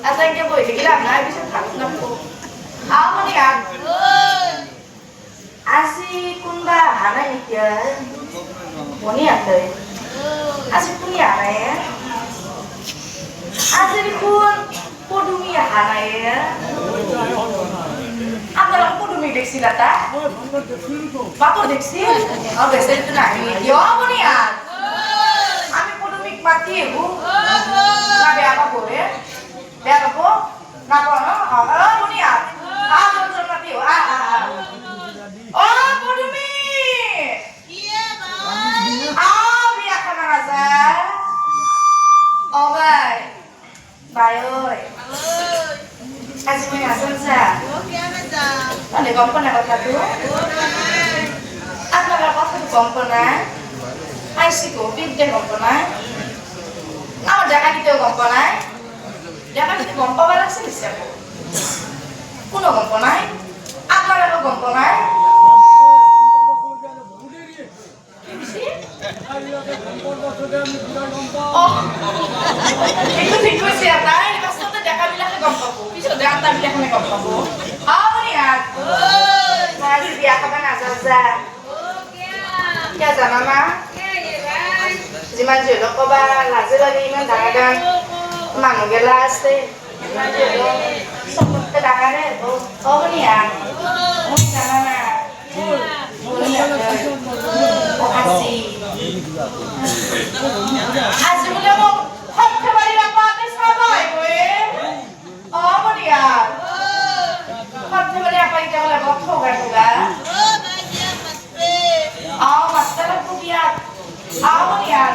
Asa yang boleh dibilang lah bisa takut nampu. Apa nih kan? Asi kunda anak ini dia, moni ada. Asi kuni anak ya. Asi kun podumi anak ya. Apa lah podumi deksi kata? Bapak deksi? Oh biasa itu nak ini. Yo apa nih ya? Ami podumi mati bu. Nabi apa boleh? Biar apa? Napa no? Oh muni ya? Betul mati bu. Oh podumi. Iya bang. Biar kena rasa. Oh baik. Baik. Kasih punya sensa. Oke apa dah? Ada kompon apa satu? Apa berapa satu komponan? Aisy kopi dia komponan. Jangan itu komponan. Jangan itu kompon balas sih siapa? Kuno komponan. Apa berapa komponan? Oh, itu tikus siapa? Ini maksudnya jangan bilang ke kompon. Bisa jangan bilang ke kompon. Oh, lihat. Masih dia kapan asalsa? Ya sama mama. Jiman jodoh kok ba, lazim lagi iman tangan. Manu gelas deh. Jiman jodoh. Sempat kedangannya itu. Oh, lihat. Mungkin sama oh asih. Asih boleh mau hot kembali apa tes apa ibu? Oh mau lihat. Hot kembali apa yang boleh bawa kan juga? Oh master aku lihat. Oh mau lihat.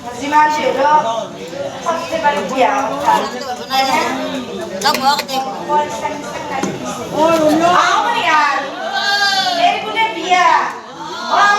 Masih masih dong. Hot kembali dia. Kamu mau ketemu? Oh mau lihat. Dari punya dia. Oh